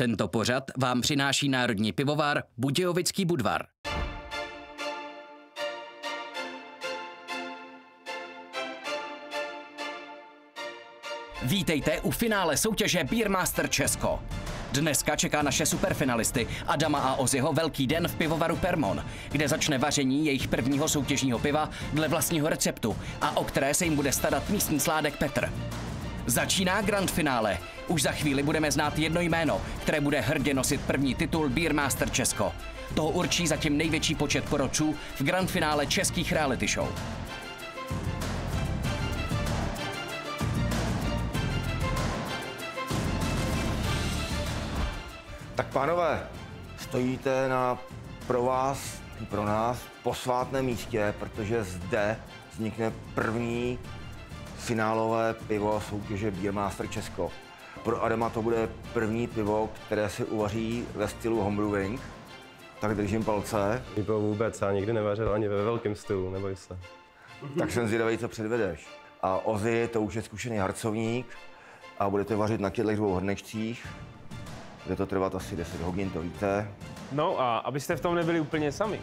Tento pořad vám přináší Národní pivovar Budějovický Budvar. Vítejte u finále soutěže Beermaster Česko. Dneska čeká naše superfinalisty Adama a Ozzyho velký den v pivovaru Permon, kde začne vaření jejich prvního soutěžního piva dle vlastního receptu a o které se jim bude starat místní sládek Petr. Začíná grand finále. Už za chvíli budeme znát jedno jméno, které bude hrdě nosit první titul Beermaster Česko. Toho určí zatím největší počet poročů v grand finále českých reality show. Tak pánové, stojíte na pro vás i pro nás posvátném místě, protože zde vznikne první finálové pivo soutěže Beermaster Česko. Pro Adama to bude první pivo, které si uvaří ve stylu homebrewing. Tak držím palce. Pivo vůbec, já nikdy nevařil ani ve velkém stylu, neboj se. Tak jsem zvědavý, co předvedeš. A Ozzy, to už je zkušený harcovník a budete vařit na těchto dvou hrnečcích. Bude to trvat asi 10 hodin, to víte. No a abyste v tom nebyli úplně sami,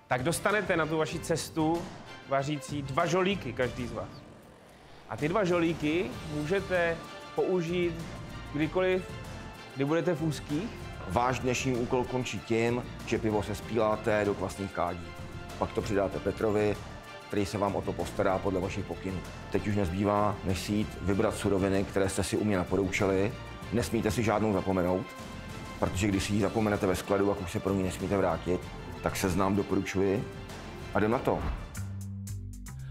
tak dostanete na tu vaši cestu vařící 2 žolíky, každý z vás. A ty 2 žolíky můžete použít kdykoliv, kdy budete v úzkých. Váš dnešní úkol končí tím, že pivo se spíláte do kvasných kádí. Pak to přidáte Petrovi, který se vám o to postará podle vašich pokynů. Teď už nezbývá, než si jít vybrat suroviny, které jste si u mě naporoučeli. Nesmíte si žádnou zapomenout, protože když si ji zapomenete ve skladu, a už se pro ní nesmíte vrátit, tak seznam doporučuji a jdem na to.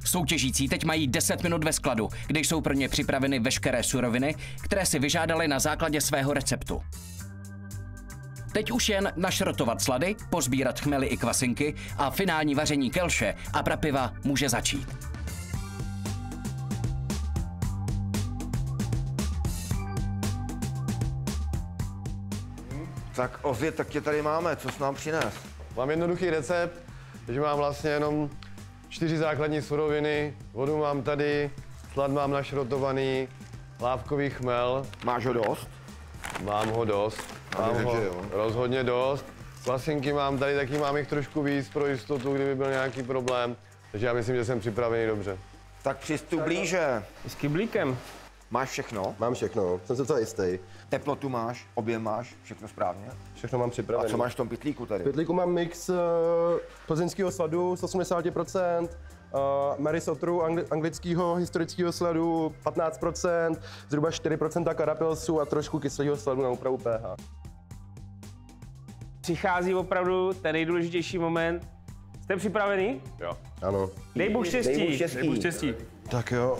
Soutěžící teď mají 10 minut ve skladu, kde jsou pro ně připraveny veškeré suroviny, které si vyžádali na základě svého receptu. Teď už jen našrotovat slady, pozbírat chmely i kvasinky a finální vaření kelše a prapiva může začít. Tak Ozzy, tak tě tady máme, co jsi nám přines? Mám jednoduchý recept, takže mám vlastně jenom 4 základní suroviny. Vodu mám tady, slad mám našrotovaný, lávkový chmel. Máš ho dost? Mám ho dost. Mám ho rozhodně dost. Kvasinky mám tady, taky mám jich trošku víc pro jistotu, kdyby byl nějaký problém. Takže já myslím, že jsem připravený dobře. Tak přistup blíže. S kyblíkem. Máš všechno? Mám všechno, jsem se docela jistý. Teplotu máš, objem máš, všechno správně? Všechno mám připravené. A co máš v tom pytlíku tady? V pytlíku mám mix plzeňského sladu z 80%, Mary Sotru anglického historického sladu 15%, zhruba 4% karapilsu a trošku kyselého sladu na úpravu pH. Přichází opravdu ten nejdůležitější moment. Jste připravený? Jo. Ano. Dej Bůh štěstí. Dej Bůh štěstí. Tak jo.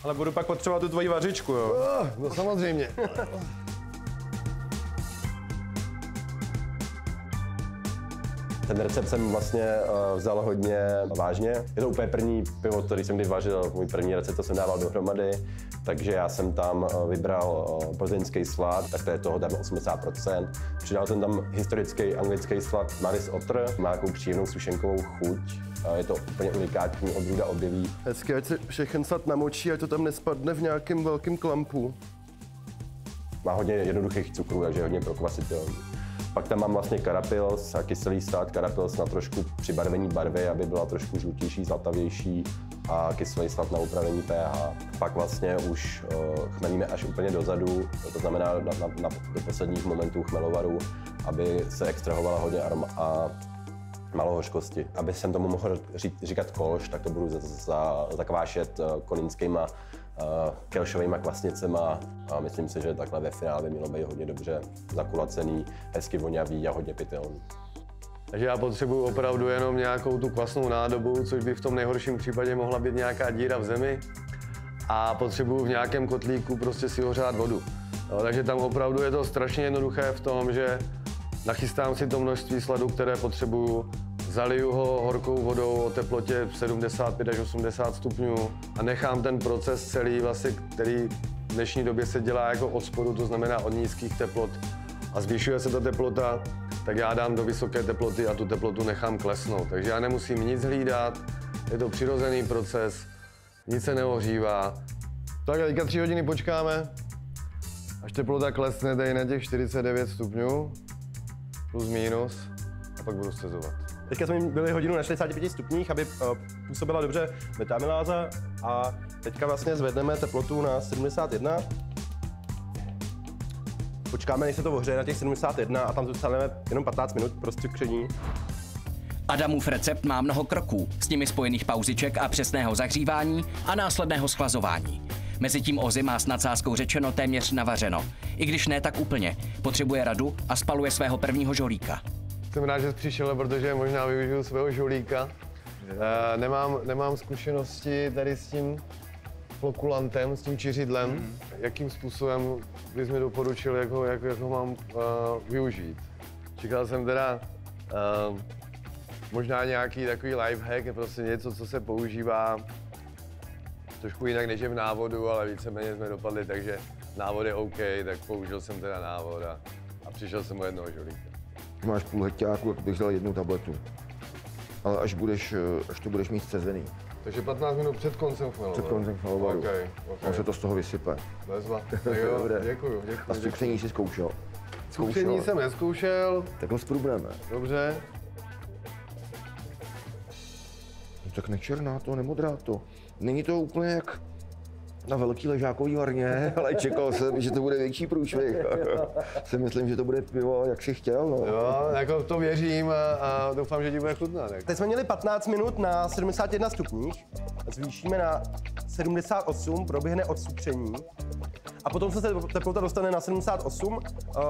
Ale budu pak potřebovat tu tvoji vařičku, jo? No samozřejmě. Ten recept jsem vlastně vzal hodně vážně. Je to úplně první pivo, který jsem kdy vařil, můj první recept, co jsem dával dohromady. Takže já jsem tam vybral plzeňský slad, tak to je toho tam 80%. Přidal jsem tam historický anglický slad Mary Sotru, má takovou příjemnou sušenkovou chuť. Je to úplně unikátní, odrůda objeví. Hezky, ať se všechen slad namočí, ať to tam nespadne v nějakém velkém klampu. Má hodně jednoduchých cukrů, takže je hodně prokvasitelný. Pak tam mám vlastně karapils a kyselý slad, karapils na trošku přibarvení barvy, aby byla trošku žlutější, zlatavější a kyselý slad na upravení pH. Pak vlastně už chmelíme až úplně dozadu, to znamená do posledních momentů chmelovaru, aby se extrahovala hodně aroma a malo hořkosti. Aby jsem tomu mohl říkat kolš, tak to budu zakvášet kolínskýma kelšovýma kvasnicema a myslím si, že takhle ve finále by mělo být hodně dobře zakulacený, hezky voňavý a hodně pitelný. Takže já potřebuji opravdu jenom nějakou tu kvasnou nádobu, což by v tom nejhorším případě mohla být nějaká díra v zemi. A potřebuji v nějakém kotlíku prostě si ohřát vodu. No, takže tam opravdu je to strašně jednoduché v tom, že nachystám si to množství sladu, které potřebuju, zaliju ho horkou vodou o teplotě 75 až 80 stupňů a nechám ten proces celý, vlastně, který v dnešní době se dělá jako od spodu, to znamená od nízkých teplot a zvyšuje se ta teplota, tak já dám do vysoké teploty a tu teplotu nechám klesnout. Takže já nemusím nic hlídat, je to přirozený proces, nic se neohřívá Tak a teďka 3 hodiny počkáme, až teplota klesne tady na těch 49 stupňů, plus minus, a pak budu stezovat. Teďka jsme byli hodinu na 65 stupních, aby působila dobře metamyláza a teďka vlastně zvedneme teplotu na 71. Počkáme, než se to ohřeje na těch 71 a tam zůstaneme jenom 15 minut pro střukření. Adamův recept má mnoho kroků, s nimi spojených pauziček a přesného zahřívání a následného schlazování. Mezitím Ozzy má s nadsázkou řečeno téměř navařeno. I když ne tak úplně, potřebuje radu a spaluje svého prvního žolíka. Jsem rád, že jsi přišel, protože možná využiju svého žolíka. Nemám zkušenosti tady s tím flokulantem, s tím čiřidlem. Jakým způsobem bys mi doporučil, jak ho mám využít? Čekal jsem teda možná nějaký takový lifehack, prostě něco, co se používá trošku jinak než je v návodu, ale víceméně jsme dopadli, takže návod je OK, tak použil jsem teda návod a přišel jsem o jednoho žolíka. Máš půl hekťáku, tak bych dal 1 tabletu. Ale až to budeš mít scezený. Takže 15 minut před koncem chmelovaru. Před koncem chmelovaru. Okay. On se to z toho vysype. Bezva. Jo, děkuju. A střukření jsi zkoušel? Střukření jsem neskoušel. Tak ho zprůbneme. Dobře. No, tak nečerná to, nemodrá to. Není to úplně jak na velký ležákový varně, ale čekal jsem, že to bude větší průšvih. Si myslím, že to bude pivo, jak jsi chtěl. No. Jo, jako to věřím a doufám, že ti bude chutnat. Teď jsme měli 15 minut na 71 stupních, zvýšíme na 78, proběhne odsukření a potom se teplota dostane na 78,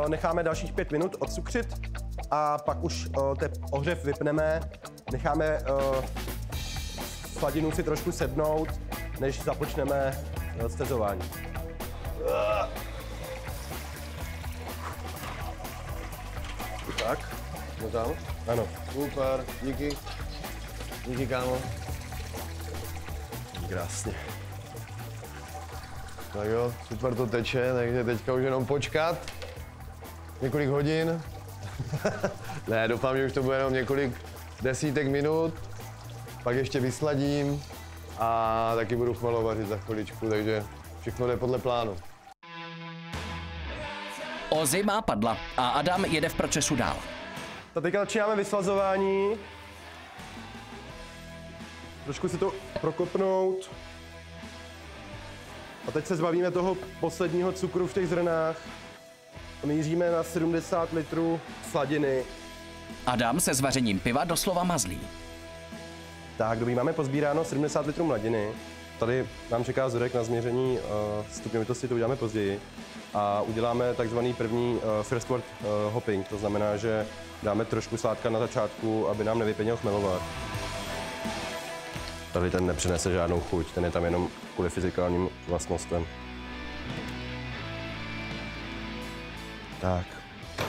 necháme dalších 5 minut odsukřit a pak už ohřev vypneme, necháme sladinu si trošku sednout, než započneme stezování. Tak, no tam? Ano. Super, díky. Díky, kámo. Krásně. Tak jo, super to teče, takže teďka už jenom počkat. Několik hodin. Ne, doufám, že už to bude jenom několik desítek minut. Pak ještě vysladím a taky budu chmelovařit za chviličku, takže všechno jde podle plánu. Ozzy má padla a Adam jede v procesu dál. Tak teďka začínáme vyslazování. Trošku si to prokopnout. A teď se zbavíme toho posledního cukru v těch zrnách. Míříme na 70 litrů sladiny. Adam se s vařením piva doslova mazlí. Tak, dobrý, máme pozbíráno 70 litrů mladiny. Tady nám čeká vzorek na změření stupňovitosti, to uděláme později. A uděláme takzvaný první first word hopping, to znamená, že dáme trošku sládka na začátku, aby nám nevypěnil chmelovar. Tady ten nepřinese žádnou chuť, ten je tam jenom kvůli fyzikálním vlastnostem. Tak,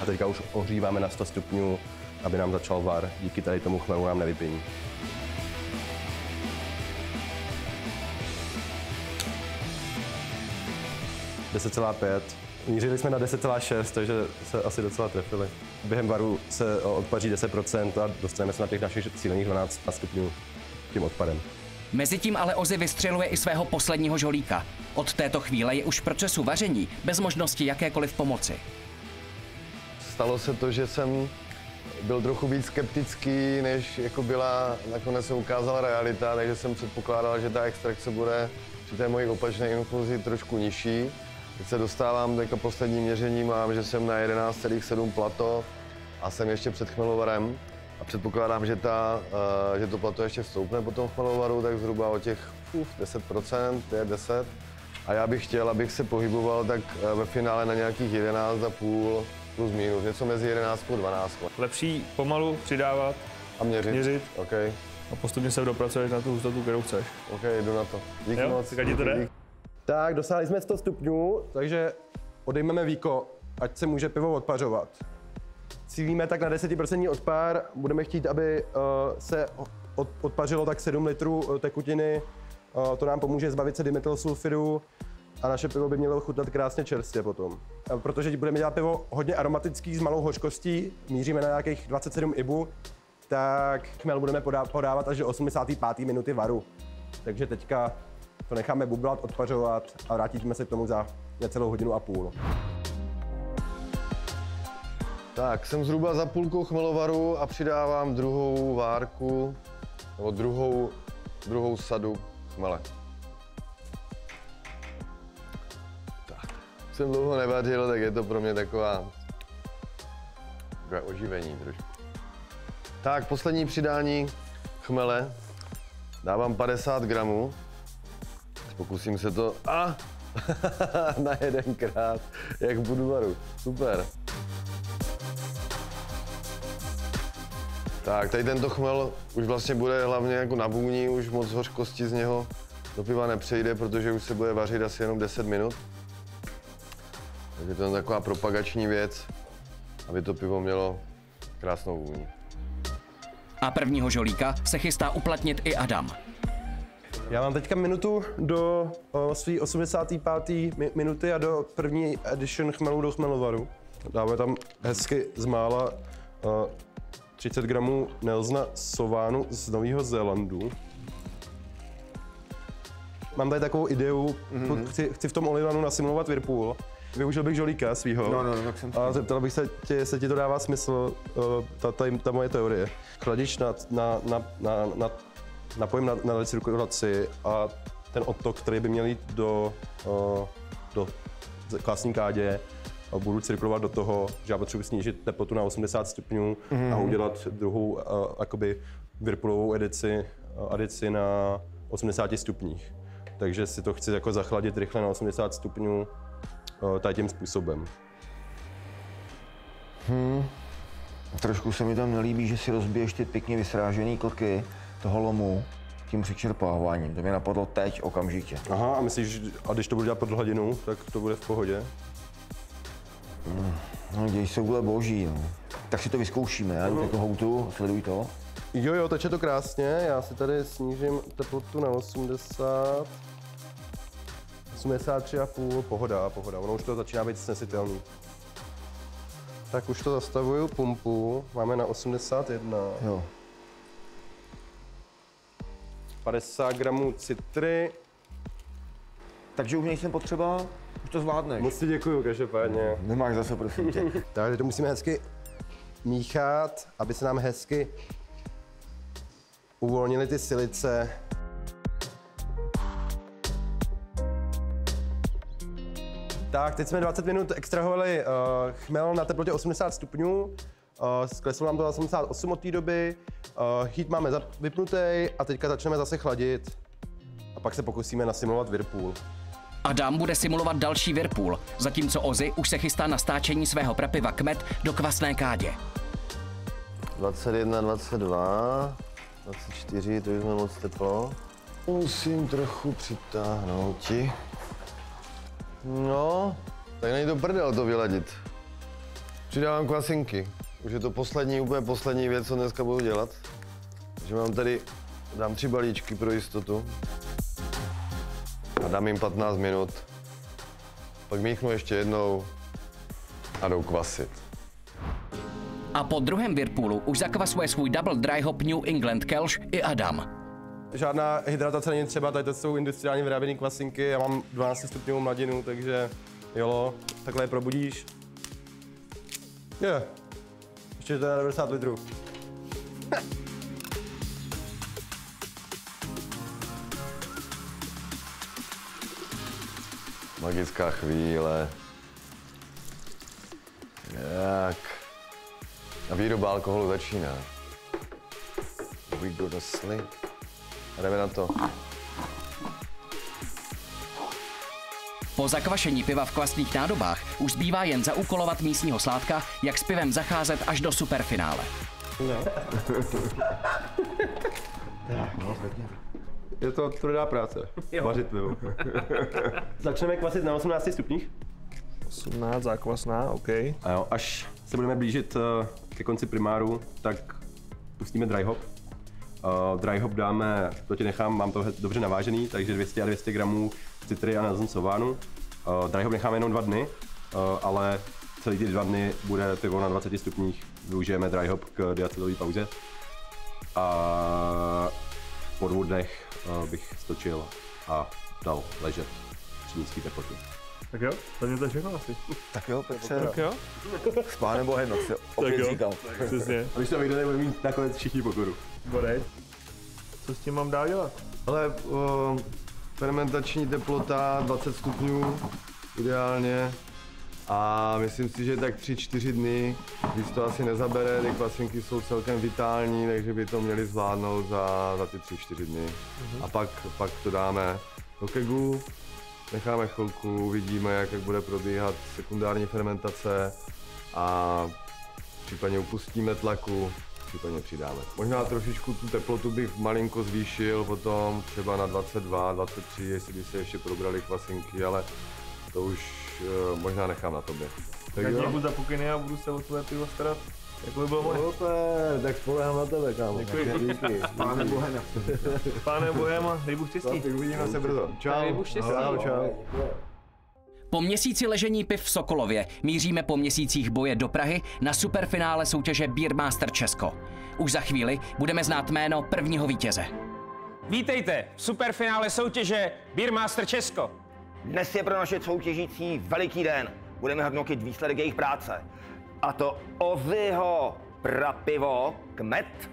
a teďka už ohříváme na 100 stupňů, aby nám začal var, díky tady tomu chmelu nám nevypění. Mířili jsme na 10,6, takže se asi docela trefili. Během varu se odpaří 10% a dostaneme se na těch našich cílených 12 stupňů tím odpadem. Mezitím ale Ozzy vystřeluje i svého posledního žolíka. Od této chvíle je už v procesu vaření bez možnosti jakékoliv pomoci. Stalo se to, že jsem byl trochu víc skeptický, než jako byla, nakonec se ukázala realita, takže jsem předpokládal, že ta extrakce bude při té mojí opačné infuzi trošku nižší. Teď se dostávám, teďka poslední měření mám, že jsem na 11,7 plato a jsem ještě před chmelovarem. A předpokládám, že to plato ještě vstoupne po tom chmelovaru, tak zhruba o těch 10%, 5-10. A já bych chtěl, abych se pohyboval tak ve finále na nějakých 11,5 plus minus, něco mezi 11 a 12. Lepší pomalu přidávat A měřit? OK. A postupně se dopracuješ na tu hustotu, kterou chceš. OK, jdu na to. Díky Jo? moc. Tak ať ti to jde. Tak, dosáhli jsme 100 stupňů, takže odejmeme víko, ať se může pivo odpařovat. Cílíme tak na 10% odpár, budeme chtít, aby se odpařilo tak 7 litrů tekutiny, to nám pomůže zbavit se dimetylsulfidu a naše pivo by mělo chutnat krásně čerstvě potom. Protože budeme dělat pivo hodně aromatický s malou hořkostí, míříme na nějakých 27 IBU, tak chmel budeme podávat až do 85. minuty varu. Takže teďka To necháme bublat, odpařovat a vrátíme se k tomu za necelou hodinu a půl. Tak, jsem zhruba za půlkou chmelovaru a přidávám druhou várku, nebo druhou sadu chmele. Tak, jsem dlouho nevařil, tak je to pro mě takové oživení trošku. Tak, poslední přidání chmele. Dávám 50 gramů. Pokusím se to na jedenkrát, jak v Budvaru. Super. Tak, tady tento chmel už vlastně bude hlavně jako na vůni, už moc hořkosti z něho do piva nepřejde, protože už se bude vařit asi jenom 10 minut. Takže to je taková propagační věc, aby to pivo mělo krásnou vůni. A prvního žolíka se chystá uplatnit i Adam. Já mám teďka minutu do své 85. minuty a do první edition chmelu do chmelovaru. Dáme tam hezky zmála 30 gramů Nelsona Sauvainu z Nového Zélandu. Mám tady takovou ideu, chci v tom olivanu nasimulovat Whirlpool. Využil bych žolíka svýho. No, tak jsem. A zeptal bych se tě, jestli ti to dává smysl, ta moje teorie. Chladič napojím na recirkulaci a ten odtok, který by měl jít do kvásní kádě, a budu cirkulovat do toho, že já potřebuji snížit teplotu na 80 stupňů a udělat druhou jakoby Whirlpoolovou adici na 80 stupních. Takže si to chci jako zachladit rychle na 80 stupňů tady tím způsobem. Trošku se mi tam nelíbí, že si rozbiješ ty pěkně vysrážený klky toho lomu tím přečerpáváním. To mě napadlo teď okamžitě. Aha, a myslíš, a když to budu dělat pod hladinu, tak to bude v pohodě? No, děj se vůle boží, no. Tak si to vyzkoušíme, já jdu jako houtu, sleduj to. Jo, teče to krásně, já si tady snížím teplotu na 80. 83,5, pohoda, ono už to začíná být snesitelný. Tak už to zastavuju, pumpu, máme na 81. Jo. 50 gramů citry. Takže už nejsem potřeba, už to zvládneš. Moc ti děkuju, každopádně. Nemáš zase, prosím tě. Takže to musíme hezky míchat, aby se nám hezky uvolnily ty silice. Tak, teď jsme 20 minut extrahovali chmel na teplotě 80 stupňů. Skleslo nám to na 88 od té doby. Heat máme vypnutý a teďka začneme zase chladit. A pak se pokusíme nasimulovat Whirlpool. Adam bude simulovat další Whirlpool, zatímco Ozzy už se chystá na stáčení svého prapiva Kmet do kvasné kádě. 21, 22, 24, to už jsme moc teplo. Musím trochu přitáhnout. No, tak není to prdel to vyladit. Přidávám kvasinky. Už je to úplně poslední věc, co dneska budu dělat. Takže dám 3 balíčky pro jistotu. A dám jim 15 minut. Pak míchnu ještě jednou a jdou kvasit. A po druhém Whirlpoolu už zakvasuje svůj Double Dry Hop New England Kelch i Adam. Žádná hydratace není třeba, tady to jsou industriálně vyráběné kvasinky, já mám 12 stupňovou mladinu, takže jolo, takhle je probudíš. Ještě to je 90 litrů. Magická chvíle. Tak. A výroba alkoholu začíná. We go to sleep. Jdeme na to. Po zakvašení piva v kvasných nádobách už zbývá jen zaúkolovat místního sládka, jak s pivem zacházet až do superfinále. Je to tvrdá práce, vařit pivo. Začneme kvasit na 18 stupních. 18, zákvasná, OK. A jo, až se budeme blížit ke konci primáru, tak pustíme dry hop. Dry hop dáme, to ti nechám, mám to dobře navážený, takže 200 a 200 gramů citry a Nelson Sauvainu. Dry hop necháme jenom 2 dny, ale celý ty 2 dny bude pivo na 20 stupních. Využijeme dry hop k diacetylové pauze. A po 2 dnech bych stočil a dal ležet při nízký teplotě. Tak jo, to mě to všechno asi. Tak jo, Petře, Tak jo? s pánem Bohem, jak se opět jo. říkal. Přesně. A když to vyjde, nebudeme mít nakonec všichni pokoru. Bodej. Co s tím mám dál dělat? Ale fermentační teplota 20 stupňů ideálně. A myslím si, že tak 3-4 dny, když to asi nezabere, ty kvasinky jsou celkem vitální, takže by to měli zvládnout za ty 3-4 dny. A pak to dáme do kegu, necháme chvilku, uvidíme, jak bude probíhat sekundární fermentace a případně upustíme tlaku, případně přidáme. Možná trošičku tu teplotu bych malinko zvýšil potom, třeba na 22, 23, jestli by se ještě probrali kvasinky, ale to už možná nechám na tobě. Tak děkuji za pokyny a budu se o tvoje pivo starat, jako by bylo moje. Super, tak spolehám na tebe, kámo. Děkuji. Díky. Pánem Bohem, jak Páne Bohem a dej Bůh štěstí. Tak uvidíme se brzo. Čau. Bůh štěstí. Čau. Po měsíci ležení piv v Sokolově míříme po měsících boje do Prahy na superfinále soutěže Beermaster Česko. Už za chvíli budeme znát jméno prvního vítěze. Vítejte v superfinále soutěže Beermaster Česko. Dnes je pro naše soutěžící veliký den. Budeme hodnotit výsledek jejich práce. A to Ozzyho prapivo Kmet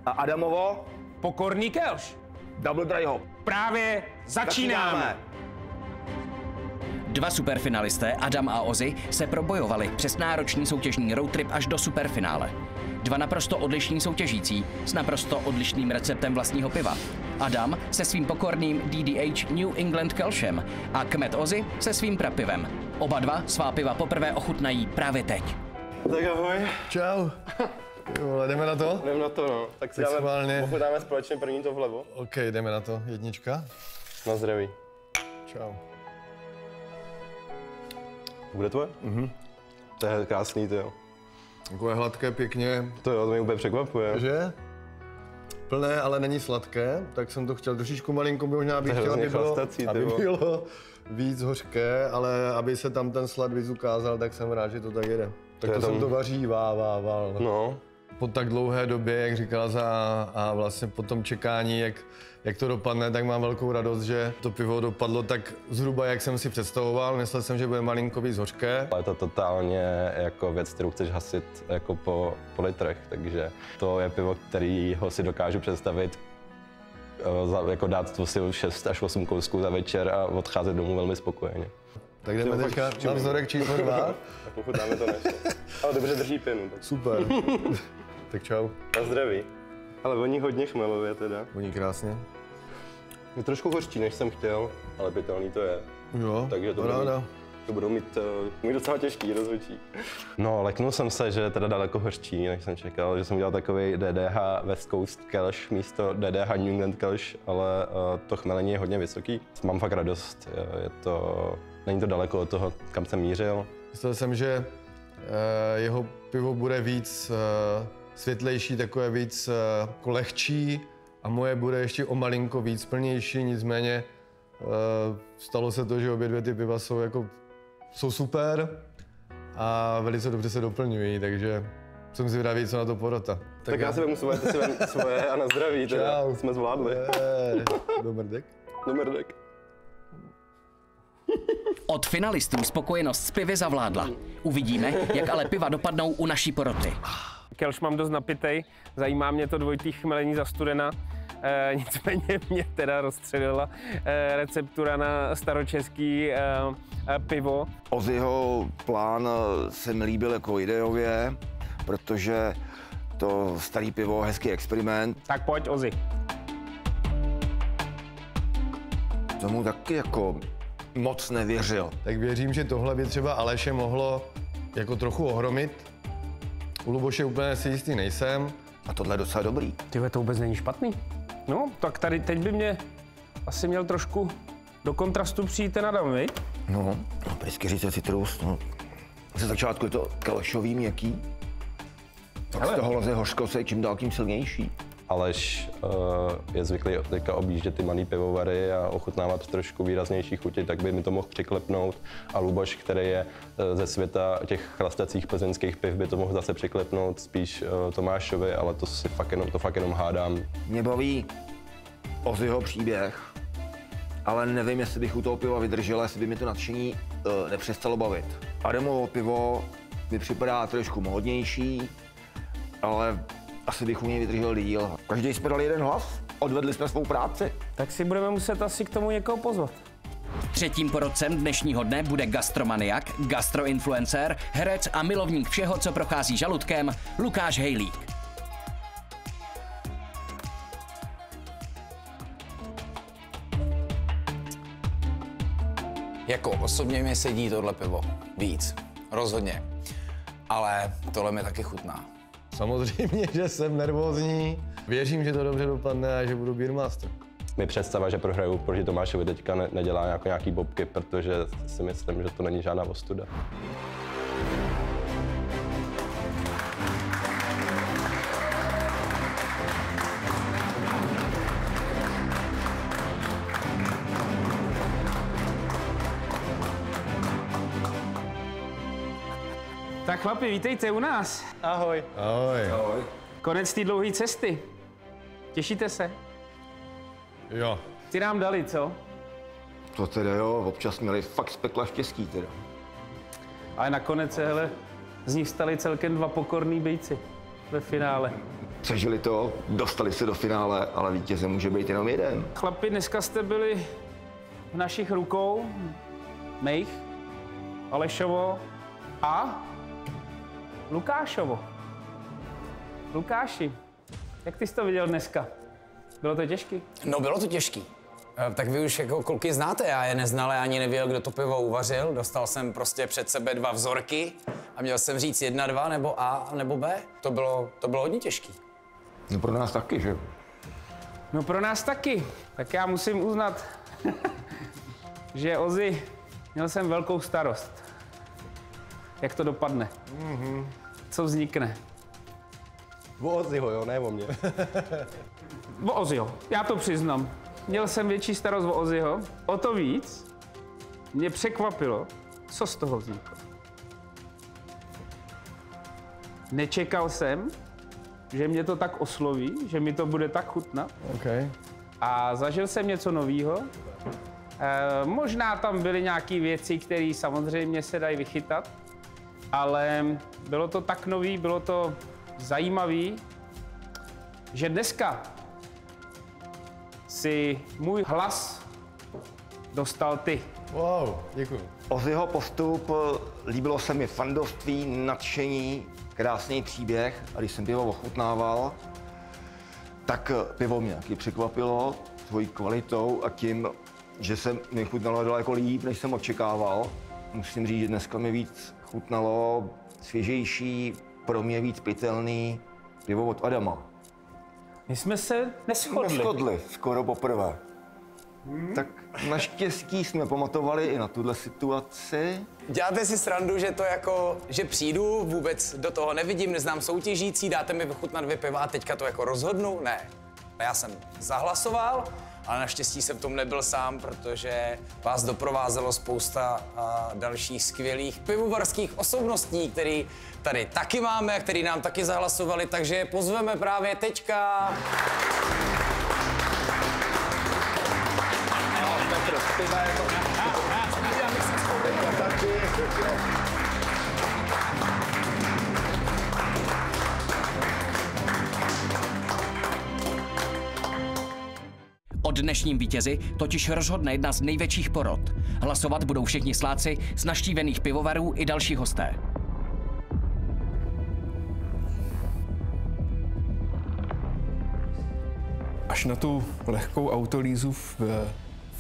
a Adamovo Pokorný Kelš. Double Dry Hop. Právě začínáme. Dva superfinalisté, Adam a Ozzy, se probojovali přes náročný soutěžní roadtrip až do superfinále. Dva naprosto odlišní soutěžící s naprosto odlišným receptem vlastního piva. Adam se svým pokorným DDH New England Kelšem a Kmet Ozzy se svým prapivem. Oba dva svá piva poprvé ochutnají právě teď. Tak ahoj. Čau. Jo, jdeme na to? Jdeme na to, no. Tak si Tak schválně. dáme společně první to vlevo. OK, jdeme na to. Jednička. Na zdraví. Čau. Bude tvoje? To je krásný, to jo. Takové hladké, pěkně. To jo, to mě úplně překvapuje. Že? Plné, ale není sladké, tak jsem to chtěl trošičku malinko, možná bych To je chtěl, hrozně chlastací, aby ty vole. bylo víc hořké, ale aby se tam ten slad víc ukázal, tak jsem rád, že to tak jede. Tak to tam- jsem to vařívá. No, Po tak dlouhé době, jak říkal a vlastně po tom čekání, jak to dopadne, tak mám velkou radost, že to pivo dopadlo tak zhruba, jak jsem si představoval. Myslel jsem, že bude malinko víc hořké. ale je to totálně jako věc, kterou chceš hasit jako po litrech, takže to je pivo, kterýho si dokážu představit, jako dát to si 6 až 8 kousků za večer a odcházet domů velmi spokojeně. Tak jdeme teďka na vzorek číslo 2. Tak pokud dáme to než. Ale dobře drží pinu. Tak. Super. Tak čau. Na zdraví. Ale voní hodně chmelově teda. Voní krásně. Je trošku hořčí, než jsem chtěl, ale pitelný to je. Jo, Takže to ráda. To budou mít docela těžký rozhodčí. No, leknul jsem se, že je teda daleko hořčí, než jsem čekal, že jsem udělal takový DDH West Coast Kelš místo DDH New England Kelš, ale to chmelení je hodně vysoký. Mám fakt radost, není to daleko od toho, kam jsem mířil. Myslel jsem, že jeho pivo bude víc světlejší, takové víc jako lehčí a moje bude ještě o malinko víc plnější, nicméně stalo se to, že obě dvě ty piva jsou super a velice dobře se doplňují, takže jsem zvědavý, co na to porota. Tak já si vemu svoje, ty si vem svoje a na zdraví, teda Čau. jsme zvládli. Do mrdek. Do mrdek. Od finalistů spokojenost s pivy zavládla. Uvidíme, jak ale piva dopadnou u naší poroty. Kelš mám dost napitej, zajímá mě to dvojitý chmelení za studena. Nicméně mě teda rozstřelila receptura na staročeský pivo. Ozzyho plán se mi líbil jako ideově, protože to starý pivo, hezký experiment. Tak pojď, Ozzy. Tomu taky jako moc nevěřil. Tak věřím, že tohle by třeba Aleše mohlo jako trochu ohromit. U Luboše úplně si jistý nejsem. A tohle je docela dobrý. Tyhle, to vůbec není špatný. No, tak tady teď by mě asi měl trošku do kontrastu přijít ten Adam, viď? No, pryskyřice citrus, no. Ze začátku je to kelšový, měkký. Tak z toho leze hořkost je čím dál tím silnější. Aleš je zvyklý teďka objíždět ty malý pivovary a ochutnávat trošku výraznější chuti, tak by mi to mohl přiklepnout. A Luboš, který je ze světa těch chlastacích plzeňských piv, by to mohl zase přiklepnout spíš Tomášovi, ale to fakt jenom hádám. Mě baví Ozzyho příběh ale nevím, jestli bych u toho piva vydržel, jestli by mi to nadšení nepřestalo bavit. Adamovo pivo mi připadá trošku módnější, ale asi bych u něj vydržel díl. Každý jsme dali jeden hlas, odvedli jsme svou práci. Tak si budeme muset asi k tomu někoho pozvat. Třetím porodcem dnešního dne bude gastromaniak, gastroinfluencer, herec a milovník všeho, co prochází žaludkem, Lukáš Hejlík. Jako osobně mi sedí tohle pivo víc, rozhodně, ale tohle mi taky chutná. Samozřejmě, že jsem nervózní. Věřím, že to dobře dopadne a že budu Beermaster. Mi představa, že prohraju proti Tomášovi teďka nedělá jako nějaký bobky, protože si myslím, že to není žádná ostuda. Tak chlapi, vítejte u nás. Ahoj. Ahoj. Konec té dlouhé cesty. Těšíte se? Jo. Ty nám dali, co? To teda jo, občas měli fakt z pekla štěstí teda. Ale nakonec se, hele, z nich stali celkem 2 pokorný bejci ve finále. Přežili to, dostali se do finále, ale vítězem může být jenom jeden. Chlapi, dneska jste byli v našich rukou, mých, Alešovo a Lukášovo. Lukáši, jak ty jsi to viděl dneska? Bylo to těžký? No bylo to těžký. Tak vy už jako kluky znáte, já je neznal, já ani nevěděl, kdo to pivo uvařil. Dostal jsem prostě před sebe 2 vzorky a měl jsem říct 1, 2, nebo A, nebo B. To bylo hodně těžký. No pro nás taky, že? No pro nás taky. Tak já musím uznat, že Ozi, měl jsem velkou starost. Jak to dopadne? Co vznikne? O Oziho, jo, ne o mě. O Oziho, já to přiznám. Měl jsem větší starost o Oziho. O to víc mě překvapilo, co z toho vzniklo. Nečekal jsem, že mě to tak osloví, že mi to bude tak chutnat. Okay. A zažil jsem něco nového. Možná tam byly nějaké věci, které samozřejmě se dají vychytat, ale bylo to tak nový, bylo to zajímavý, že dneska si můj hlas dostal ty. Wow, děkuji. Oziho postup, líbilo se mi fandovství, nadšení, krásný příběh. A když jsem pivo ochutnával, tak pivo mě taky překvapilo svojí kvalitou a tím, že se mi chutnalo daleko líp, než jsem očekával. Musím říct, že dneska mi víc chutnalo svěžejší, pro mě víc pitelný pivo od Adama. My jsme se neshodli. Skoro poprvé. Tak naštěstí jsme pamatovali i na tuhle situaci. Děláte si srandu, že to jako, že přijdu, vůbec do toho nevidím, neznám soutěžící, dáte mi vychutnat 2 piva a teďka to jako rozhodnu? Ne. Já jsem zahlasoval, ale naštěstí jsem v tom nebyl sám, protože vás doprovázelo spousta dalších skvělých pivovarských osobností, který tady taky máme a který nám taky zahlasovali, takže je pozveme právě teďka. O dnešním vítězi totiž rozhodne jedna z největších porod. Hlasovat budou všichni sláci z navštívených pivovarů i další hosté. Až na tu lehkou autolýzu v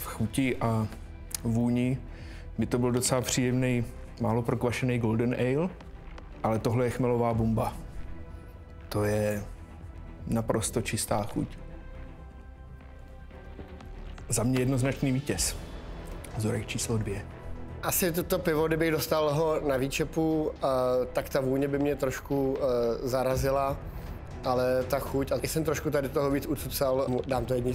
chuti a vůni by to byl docela příjemný, málo prokvašený Golden Ale, ale tohle je chmelová bomba. To je naprosto čistá chuť. Za mě jednoznačný vítěz. Vzorek číslo 2. Asi toto pivo, kdybych dostal ho na výčepu, tak ta vůně by mě trošku zarazila, ale ta chuť, a jsem trošku tady toho víc ucucal, dám to 1.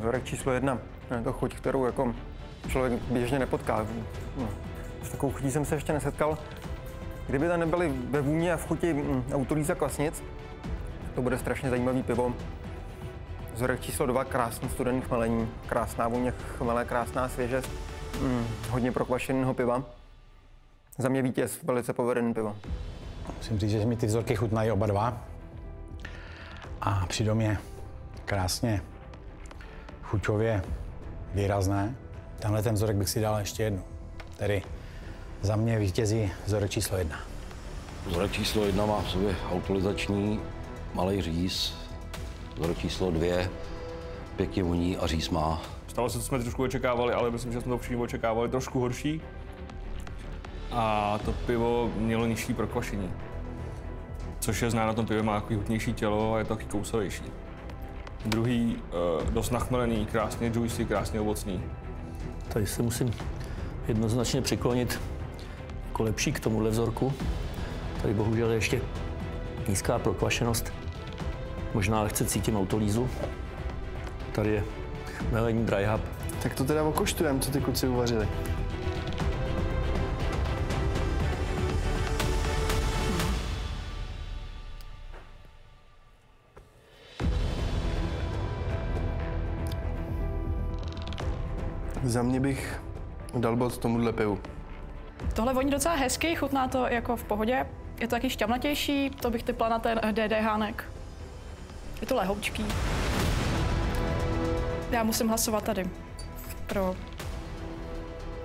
Vzorek číslo 1. Je to chuť, kterou jako člověk běžně nepotká. No, s takovou chutí jsem se ještě nesetkal. Kdyby tam nebyly ve vůni a v chuti Autolýza Klasnic, to bude strašně zajímavý pivo Vzorek číslo 2, krásný studený chmelení, krásná vůně chmele, krásná svěžest, hodně prokvašeného piva. Za mě vítěz, velice povedený pivo. Musím říct, že mi ty vzorky chutnají oba dva a přijdou mě krásně chuťově výrazné. Tenhle ten vzorek bych si dal ještě jednu. Tedy za mě vítězí vzorek číslo 1. Vzorek číslo 1 má v sobě autorizační malý říz. Vzorek číslo 2 pěkně voní a říz má. Stalo se, co jsme trošku očekávali, ale myslím, že jsme to všichni očekávali trošku horší. A to pivo mělo nižší prokvašení. Což je znát na tom pivě, má takový hutnější tělo a je to taky kousovější. Druhý dost nachmelený, krásně juicy, krásně ovocný. Tady se musím jednoznačně přiklonit jako lepší k tomuhle vzorku. Tady bohužel je ještě nízká prokvašenost. Možná lehce cítím autolízu. Tady je chmelení dry hub. Tak to teda okoštujeme, co ty kluci uvařili. Za mě bych dal bod tomuhle pivu. Tohle voní docela hezky, chutná to jako v pohodě. Je to taky šťavnatější, to bych typla na ten DDHánek. Je to lehoučký. Já musím hlasovat tady pro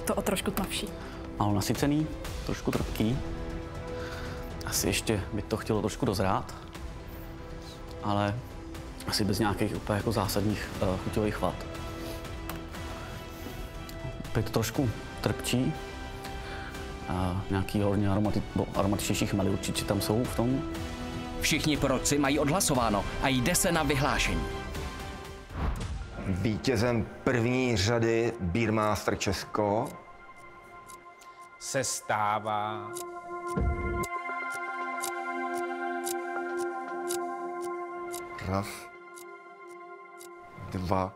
to o trošku tmavší. Málo nasycený, trošku trpký. Asi ještě by to chtělo trošku dozrát, ale asi bez nějakých úplně jako zásadních chuťových vad. Je to trošku trpčí. Nějaký hodně aromatičnější chmely určitě tam jsou v tom. Všichni porotci mají odhlasováno a jde se na vyhlášení. Vítězem první řady Beermaster Česko se stává raz, 2,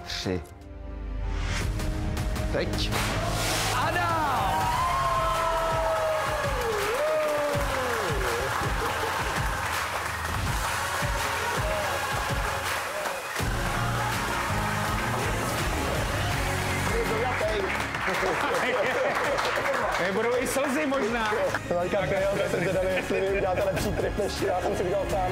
3. Teď. Adam! Budou i slzy možná. Tak jsem zvědavý, jestli vy uděláte lepší trip, než já jsem si udělal sám.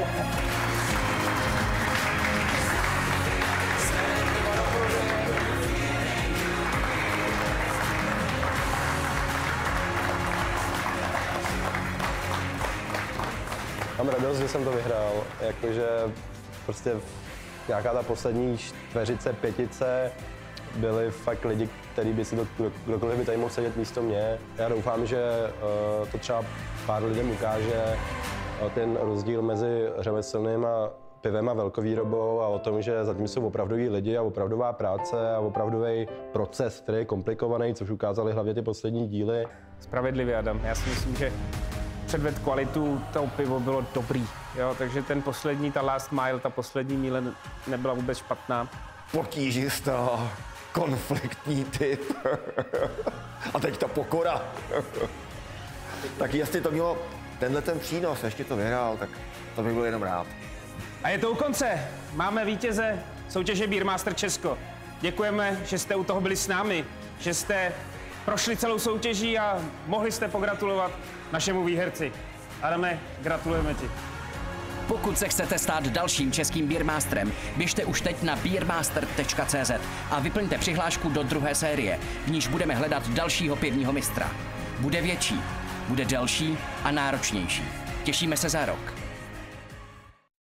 Mám radost, že jsem to vyhrál, jakože prostě nějaká ta poslední čtveřice, pětice byli fakt lidi, kteří by si to, kdokoliv by tady mohl sedět místo mě. Já doufám, že to třeba pár lidem ukáže ten rozdíl mezi řemeslným a pivem a velkovýrobou a o tom, že zatím jsou opravdoví lidi a opravdová práce a opravdový proces, který je komplikovaný, což ukázali hlavně ty poslední díly. Spravedlivě, Adam. Já si myslím, že předved kvalitu, to pivo bylo dobrý. Jo, takže ten poslední, ta last mile, ta poslední míle nebyla vůbec špatná. Potížistá, konfliktní typ. A teď ta pokora. Tak jestli to mělo tenhle ten přínos, ještě to vyhrál, tak to bych byl jenom rád. A je to u konce. Máme vítěze soutěže Beermaster Česko. Děkujeme, že jste u toho byli s námi, že jste prošli celou soutěží a mohli jste pogratulovat našemu výherci. Adame, gratulujeme ti. Pokud se chcete stát dalším českým Beermasterem, běžte už teď na beermaster.cz a vyplňte přihlášku do druhé série, v níž budeme hledat dalšího pivního mistra. Bude větší, bude delší a náročnější. Těšíme se za rok.